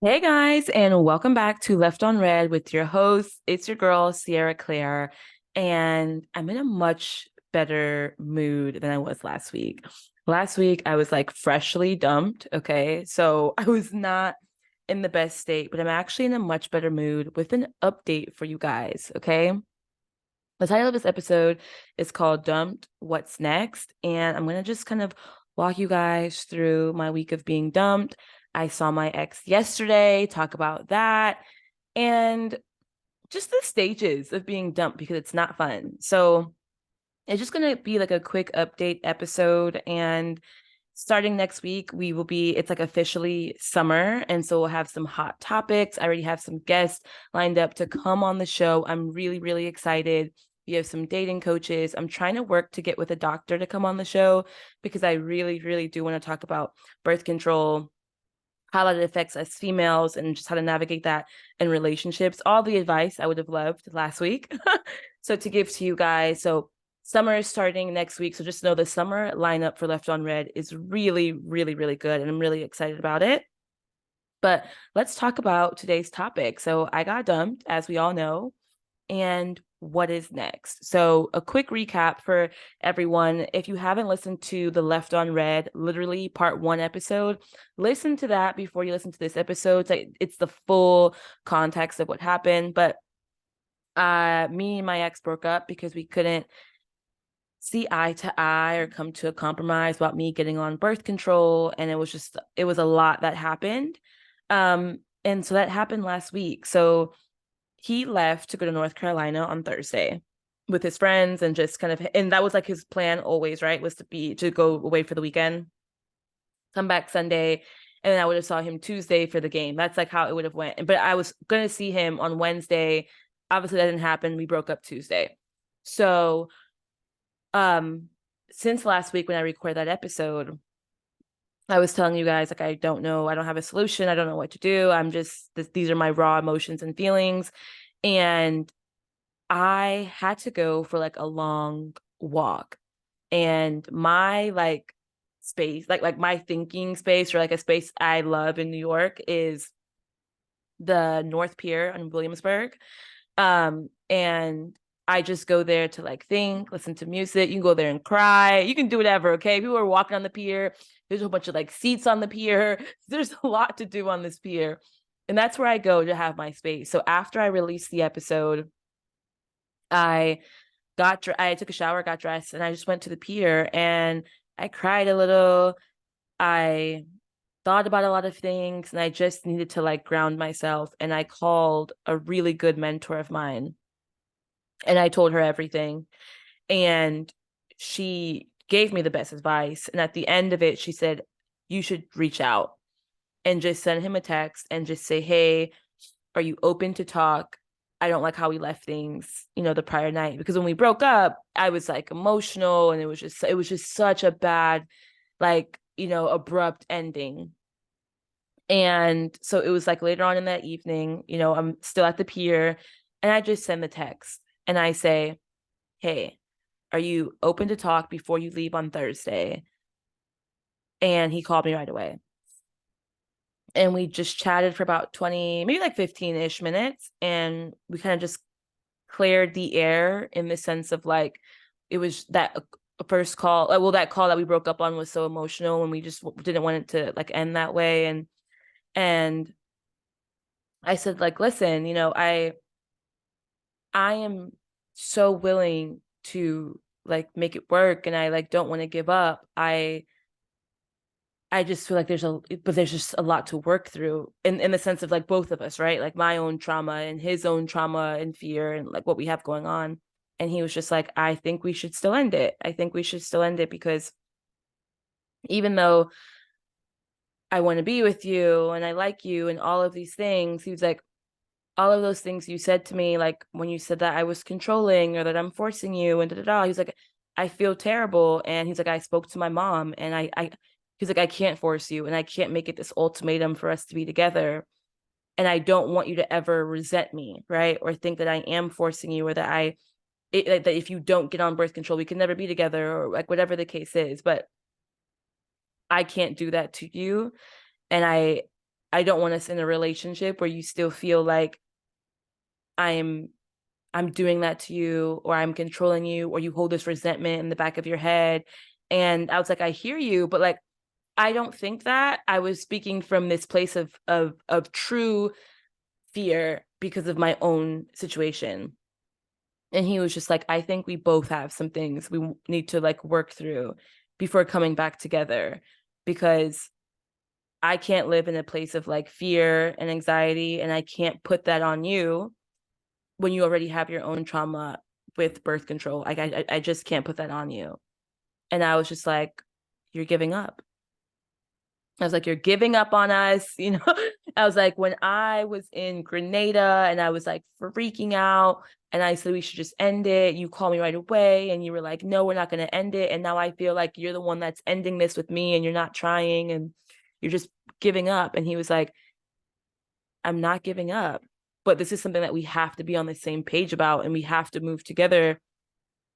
Hey guys, and welcome back to Left on Red with your host. It's your girl, Sierra Claire, and I'm in a much better mood than I was last week. Last week, I was like freshly dumped, okay? So I was not in the best state, but I'm actually in a much better mood with an update for you guys, okay? The title of this episode is called Dumped, What's Next? And I'm going to just kind of walk you guys through my week of being dumped. I saw my ex yesterday, talk about that, and just the stages of being dumped because it's not fun. So it's just going to be like a quick update episode. And starting next week, it's like officially summer. And so we'll have some hot topics. I already have some guests lined up to come on the show. I'm really, really excited. We have some dating coaches. I'm trying to work to get with a doctor to come on the show because I really, really do want to talk about birth control, how it affects us females, and just how to navigate that in relationships. All the advice I would have loved last week. So to give to you guys. So summer is starting next week. So just know the summer lineup for Left on Red is really, really, really good. And I'm really excited about it. But let's talk about today's topic. So I got dumped, as we all know, and what is next. So a quick recap for everyone. If you haven't listened to the Left on Red, literally part one episode, listen to that before you listen to this episode. It's the full context of what happened. But me and my ex broke up because we couldn't see eye to eye or come to a compromise about me getting on birth control. And it was a lot that happened. And so that happened last week. So he left to go to North Carolina on Thursday with his friends and just kind of, and that was like his plan always, right? Was to go away for the weekend, come back Sunday, and then I would have saw him Tuesday for the game. That's like how it would have went. But I was going to see him on Wednesday. Obviously that didn't happen. We broke up Tuesday. So, um, since last week when I recorded that episode, I was telling you guys, like, I don't know, I don't have a solution. I don't know what to do. These are my raw emotions and feelings. And I had to go for like a long walk, and my like space, like my thinking space, or like a space I love in New York, is the North Pier in Williamsburg. And I just go there to like think, listen to music. You can go there and cry. You can do whatever. Okay. People are walking on the pier. There's a whole bunch of like seats on the pier. There's a lot to do on this pier. And that's where I go to have my space. So after I released the episode, I I took a shower, got dressed, and I just went to the pier and I cried a little. I thought about a lot of things, and I just needed to like ground myself. And I called a really good mentor of mine and I told her everything. And she gave me the best advice. And at the end of it, she said, you should reach out and just send him a text and just say, hey, are you open to talk? I don't like how we left things, the prior night. Because when we broke up, I was like emotional, and it was just such a bad, like, abrupt ending. And so it was like later on in that evening, I'm still at the pier, and I just send the text and I say, hey, are you open to talk before you leave on Thursday? And he called me right away. And we just chatted for about 20, maybe like 15-ish minutes. And we kind of just cleared the air in the sense of like, it was that first call. Well, that call that we broke up on was so emotional, and we just didn't want it to like end that way. And I said, like, listen, I am so willing to like make it work, and I like don't want to give up. I just feel like there's just a lot to work through in the sense of like both of us, right? Like my own trauma and his own trauma and fear and like what we have going on. And he was just like, I think we should still end it. I think we should still end it because even though I want to be with you and I like you and all of these things, he was like, all of those things you said to me, like when you said that I was controlling or that I'm forcing you and da da da. He's like, I feel terrible. And he's like, I spoke to my mom, and he's like, I can't force you, and I can't make it this ultimatum for us to be together. And I don't want you to ever resent me, right? Or think that I am forcing you, or that if you don't get on birth control, we can never be together, or like whatever the case is. But I can't do that to you. And I don't want us in a relationship where you still feel like I'm doing that to you, or I'm controlling you, or you hold this resentment in the back of your head. And I was like, I hear you, but like, I don't think that. I was speaking from this place of true fear because of my own situation. And he was just like, I think we both have some things we need to like work through before coming back together, because I can't live in a place of like fear and anxiety, and I can't put that on you when you already have your own trauma with birth control. Like I just can't put that on you. And I was just like, you're giving up. I was like, you're giving up on us, you know. I was like, when I was in Grenada and I was like freaking out and I said we should just end it, you called me right away and you were like, no, we're not going to end it. And now I feel like you're the one that's ending this with me and you're not trying and you're just giving up. And he was like, I'm not giving up, but this is something that we have to be on the same page about, and we have to move together.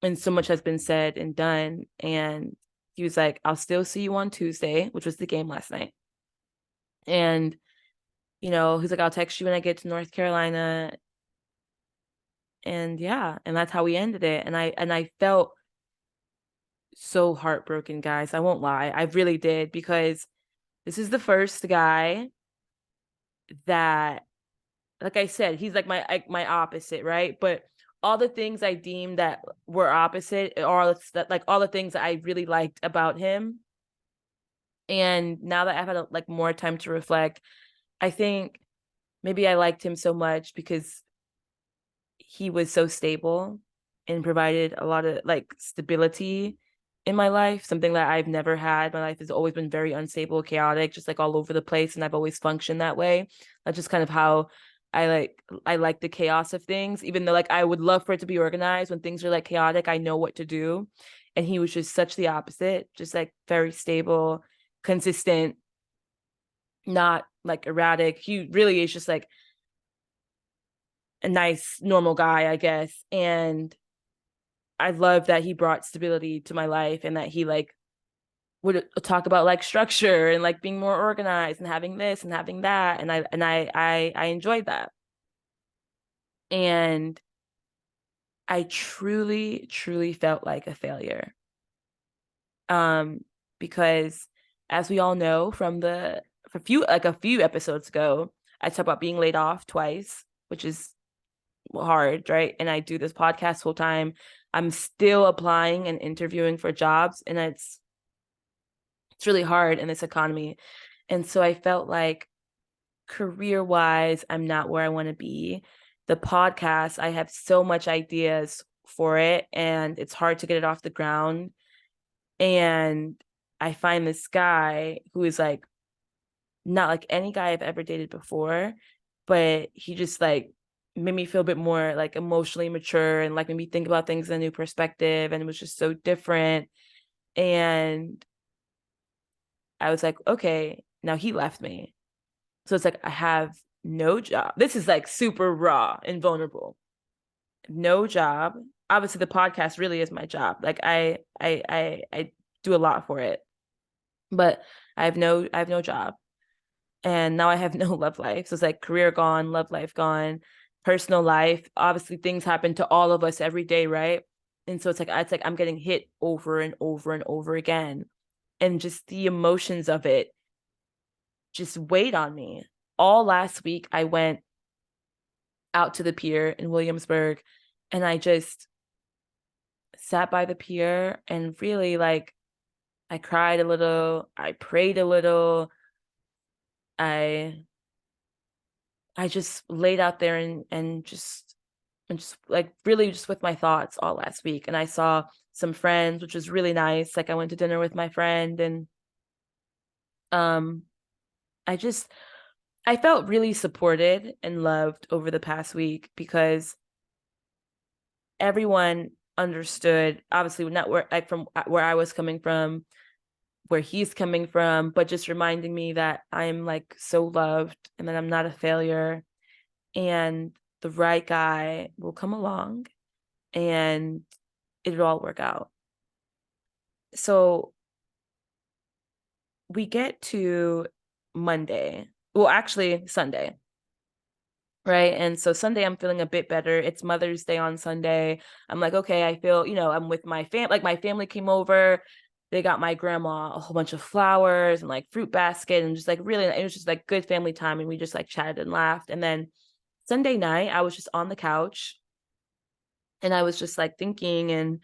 And so much has been said and done. And he was like, I'll still see you on Tuesday, which was the game last night. And, you know, he's like, I'll text you when I get to North Carolina. And yeah, and that's how we ended it. And I felt so heartbroken, guys. I won't lie. I really did, because this is the first guy that, like I said, he's like my opposite, right? But all the things I deemed that were opposite are like all the things that I really liked about him. And now that I've had like more time to reflect, I think maybe I liked him so much because he was so stable and provided a lot of like stability in my life, something that I've never had. My life has always been very unstable, chaotic, just like all over the place, and I've always functioned that way. That's just kind of how I like the chaos of things, even though like I would love for it to be organized. When things are like chaotic, I know what to do. And he was just such the opposite, just like very stable, consistent, not like erratic. He really is just like a nice normal guy, I guess. And I love that he brought stability to my life, and that he like would talk about like structure and like being more organized and having this and having that. And I enjoyed that. And I truly, truly felt like a failure. Um, because as we all know from a few episodes ago, I talked about being laid off twice, which is hard, right? And I do this podcast full time. I'm still applying and interviewing for jobs, and it's really hard in this economy. And so I felt like career wise, I'm not where I want to be. The podcast, I have so much ideas for it, and it's hard to get it off the ground. And I find this guy who is like not like any guy I've ever dated before, but he just like made me feel a bit more like emotionally mature and like made me think about things in a new perspective, and it was just so different. And I was like, okay, now he left me. So it's like I have no job. This is like super raw and vulnerable. No job. Obviously the podcast really is my job. Like I do a lot for it. But I have no job. And now I have no love life. So it's like career gone, love life gone, personal life. Obviously things happen to all of us every day, right? And so it's like I'm getting hit over and over and over again. And just the emotions of it just weighed on me. All last week I went out to the pier in Williamsburg, and I just sat by the pier and really like I cried a little, I prayed a little, I I just laid out there and just like really just with my thoughts all last week. And I saw some friends, which was really nice. Like I went to dinner with my friend, and um I just I felt really supported and loved over the past week, because everyone understood, obviously not where like from where I was coming from, where he's coming from, but just reminding me that I'm like so loved and that I'm not a failure, and the right guy will come along and it'll all work out. So we get to Monday, Well, actually Sunday. Right. And so Sunday, I'm feeling a bit better. It's Mother's Day on Sunday. I'm like, okay, I feel, I'm with my family. Like my family came over. They got my grandma a whole bunch of flowers and like fruit basket and just like really, it was just like good family time. And we just like chatted and laughed. And then Sunday night, I was just on the couch and I was just like thinking, and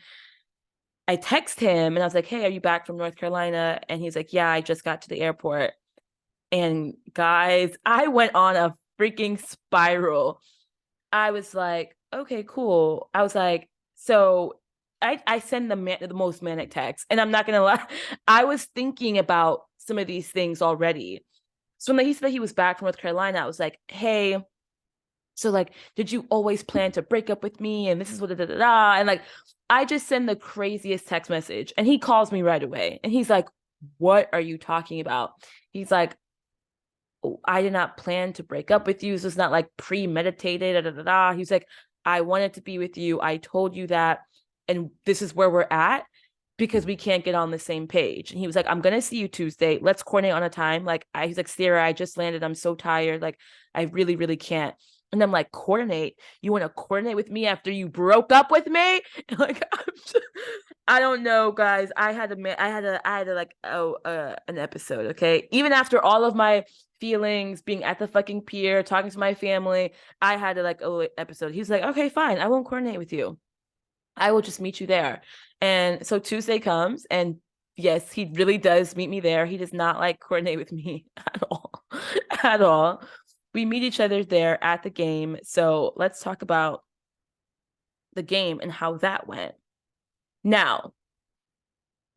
I text him and I was like, hey, are you back from North Carolina? And he's like, yeah, I just got to the airport. And guys, I went on a freaking spiral. I was like, okay, cool. I was like, so I send the most manic text, and I'm not gonna lie, I was thinking about some of these things already. So when he said that he was back from North Carolina, I was like, hey, so like, did you always plan to break up with me? And this is what da da da. And like, I just send the craziest text message, and he calls me right away, and he's like, what are you talking about? He's like, I did not plan to break up with you. This was not like premeditated. Da, da, da, da. He was like, I wanted to be with you. I told you that. And this is where we're at because we can't get on the same page. And he was like, I'm going to see you Tuesday. Let's coordinate on a time. Like, he's like, Sierra, I just landed. I'm so tired. Like, I really, really can't. And I'm like, coordinate? You want to coordinate with me after you broke up with me? Like, I don't know, guys. I had to like, an episode. Okay. Even after all of my feelings, being at the fucking pier, talking to my family, I had to like, episode. He's like, okay, fine. I won't coordinate with you. I will just meet you there. And so Tuesday comes, and yes, he really does meet me there. He does not like coordinate with me at all. At all. We meet each other there at the game. So let's talk about the game and how that went. Now,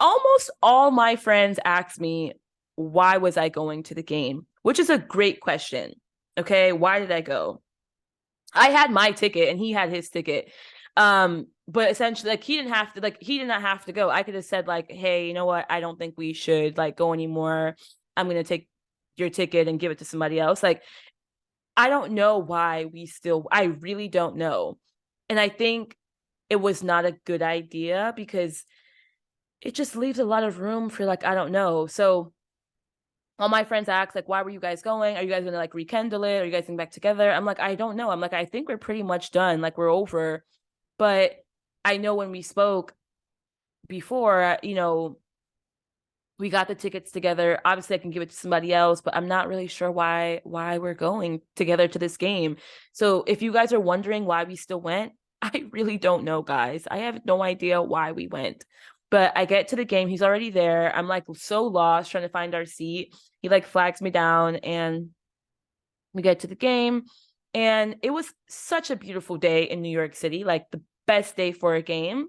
almost all my friends ask me, why was I going to the game? Which is a great question. Okay. Why did I go? I had my ticket and he had his ticket. But essentially, like, he did not have to go. I could have said, like, hey, you know what? I don't think we should like go anymore. I'm gonna take your ticket and give it to somebody else. Like, I don't know why I really don't know. And I think it was not a good idea because it just leaves a lot of room for, like, I don't know. So all my friends ask, like, why were you guys going? Are you guys gonna like rekindle it? Are you guys getting back together? I'm like, I don't know. I'm like, I think we're pretty much done. Like, we're over. But I know when we spoke before, we got the tickets together. Obviously, I can give it to somebody else, but I'm not really sure why we're going together to this game. So if you guys are wondering why we still went, I really don't know, guys. I have no idea why we went. But I get to the game. He's already there. I'm like so lost trying to find our seat. He like flags me down, and we get to the game. And it was such a beautiful day in New York City, like the best day for a game.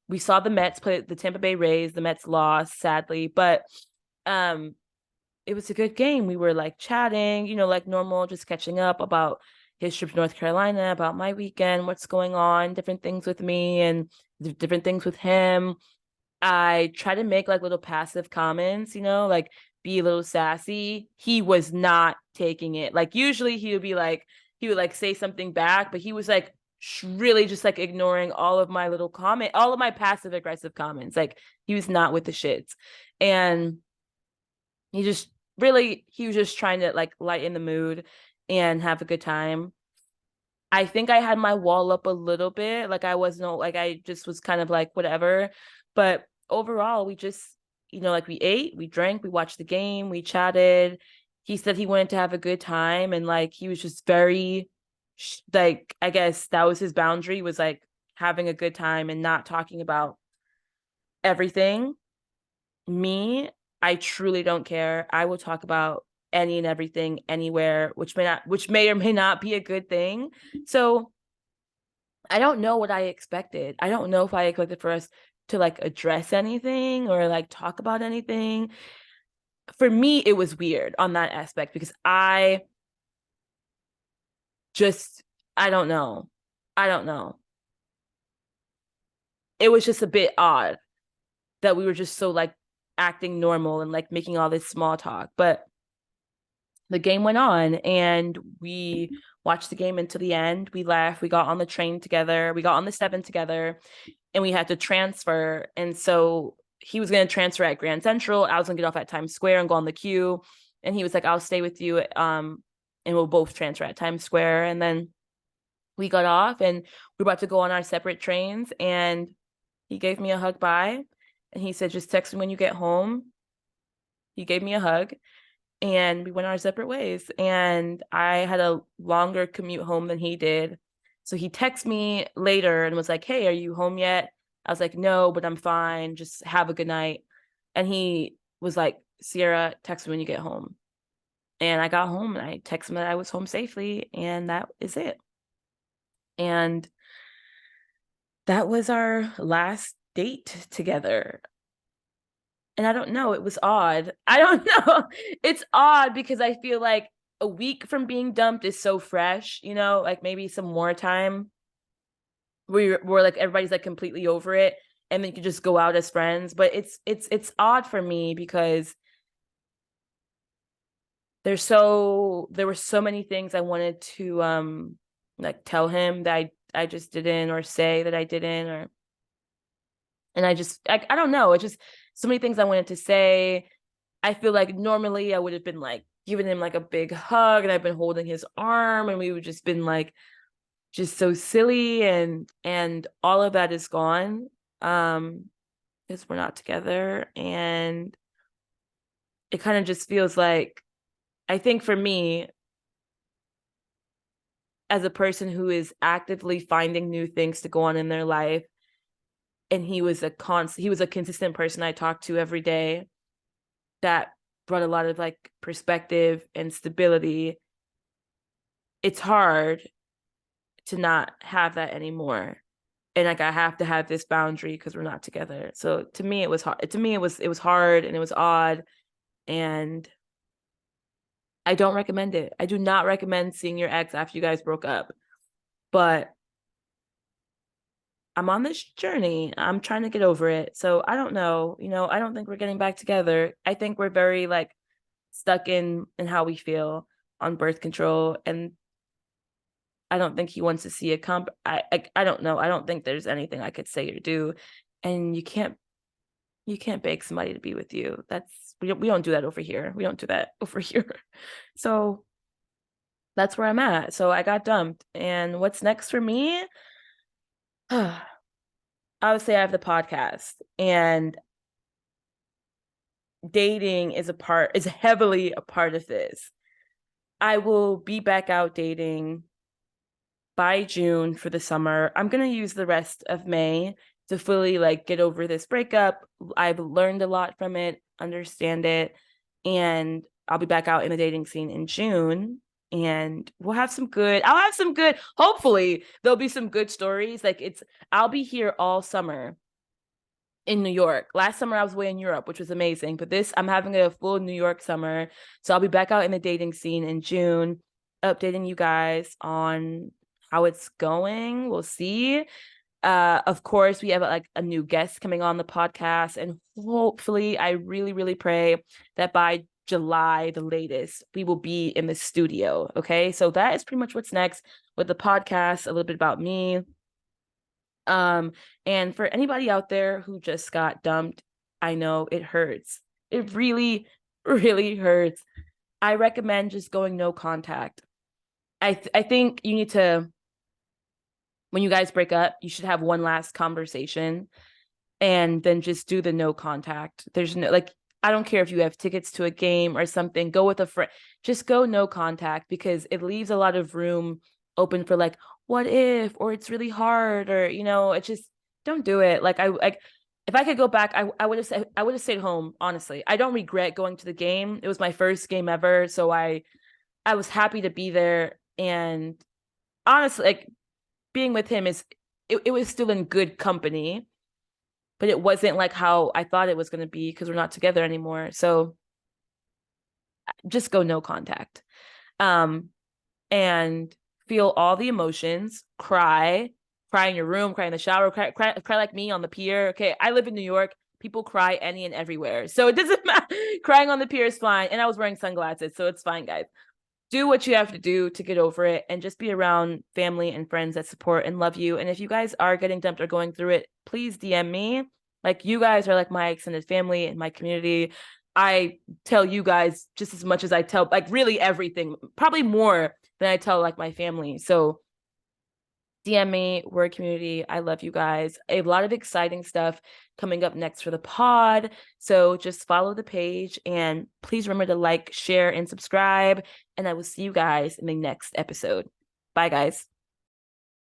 We saw the Mets play the Tampa Bay Rays. The Mets lost, sadly, but it was a good game. We were like chatting, like normal, just catching up about his trip to North Carolina, about my weekend, what's going on, different things with me and different things with him. I try to make like little passive comments, like be a little sassy. He was not taking it. Like usually he would like say something back, but he was like really just like ignoring all of my all of my passive aggressive comments. Like he was not with the shits. And he was just trying to like lighten the mood and have a good time. I think I had my wall up a little bit. Like I just was kind of like whatever. But overall, we just, like we ate, we drank, we watched the game, we chatted. He said he wanted to have a good time, and like he was just very like, I guess that was his boundary, was like having a good time and not talking about everything. Me, I truly don't care. I will talk about any and everything anywhere, which may or may not be a good thing. So I don't know what I expected. I don't know if I expected for us to like address anything or like talk about anything. For me, it was weird on that aspect because just, I don't know. I don't know. It was just a bit odd that we were just so like acting normal and like making all this small talk. But the game went on and we watched the game until the end. We left, we got on the train together, we got on the 7 together, and we had to transfer. And so he was going to transfer at Grand Central. I was going to get off at Times Square and go on the queue. And he was like, I'll stay with you. And we'll both transfer at Times Square. And then we got off and we were about to go on our separate trains. And he gave me a hug bye. And he said, just text me when you get home. He gave me a hug and we went our separate ways. And I had a longer commute home than he did. So he texted me later and was like, hey, are you home yet? I was like, no, but I'm fine. Just have a good night. And he was like, Sierra, text me when you get home. And I got home and I texted him that I was home safely. And that is it. And that was our last date together. And I don't know, it was odd. I don't know. It's odd because I feel like a week from being dumped is so fresh, you know, like maybe some more time where like everybody's like completely over it and then you can just go out as friends. But it's odd for me because there were so many things I wanted to like tell him that I just didn't, or say that I didn't, or and I don't know, it's just so many things I wanted to say. I feel like normally I would have been like giving him like a big hug and I've been holding his arm and we would just been like just so silly, and all of that is gone because we're not together. And it kind of just feels like, I think for me, as a person who is actively finding new things to go on in their life, and he was a consistent person I talked to every day that brought a lot of like perspective and stability. It's hard to not have that anymore. And like I have to have this boundary because we're not together. So to me it was hard. To me it was hard and it was odd, and I don't recommend it. I do not recommend seeing your ex after you guys broke up. But I'm on this journey. I'm trying to get over it. So I don't know, you know, I don't think we're getting back together. I think we're very like stuck in how we feel on birth control, and I don't think he wants to see a I don't know. I don't think there's anything I could say or do. And you can't beg somebody to be with you. We don't do that over here. We don't do that over here. So that's where I'm at. So I got dumped. And what's next for me? Obviously I have the podcast, and dating is heavily a part of this. I will be back out dating by June for the summer. I'm going to use the rest of May to fully like get over this breakup. I've learned a lot from it, understand it, and I'll be back out in the dating scene in June. And I'll have some good, hopefully there'll be some good stories. I'll be here all summer in New York. Last summer I was away in Europe, which was amazing. But I'm having a full New York summer. So I'll be back out in the dating scene in June, updating you guys on how it's going. We'll see. Of course, we have like a new guest coming on the podcast, and hopefully I really, really pray that by July, the latest, we will be in the studio. Okay. So that is pretty much what's next with the podcast, a little bit about me. And for anybody out there who just got dumped, I know it hurts. It really, really hurts. I recommend just going no contact. I think you need to, when you guys break up, you should have one last conversation and then just do the no contact. There's no, like, I don't care if you have tickets to a game or something, go with a friend, just go no contact, because it leaves a lot of room open for like, what if, or it's really hard, or, you know, it just, don't do it. If I could go back, I would have stayed home. Honestly, I don't regret going to the game. It was my first game ever. So I was happy to be there. And honestly, like, being with him it was still in good company, but it wasn't like how I thought it was going to be because we're not together anymore. So just go no contact. And feel all the emotions, cry in your room, cry in the shower, cry like me on the pier. Okay. I live in New York. People cry any and everywhere. So it doesn't matter. Crying on the pier is fine. And I was wearing sunglasses. So it's fine, guys. Do what you have to do to get over it, and just be around family and friends that support and love you. And if you guys are getting dumped or going through it, please DM me. Like, you guys are like my extended family and my community. I tell you guys just as much as I tell, like, really everything, probably more than I tell like my family. So DM me, word community. I love you guys. A lot of exciting stuff coming up next for the pod. So just follow the page and please remember to like, share, and subscribe. And I will see you guys in the next episode. Bye, guys.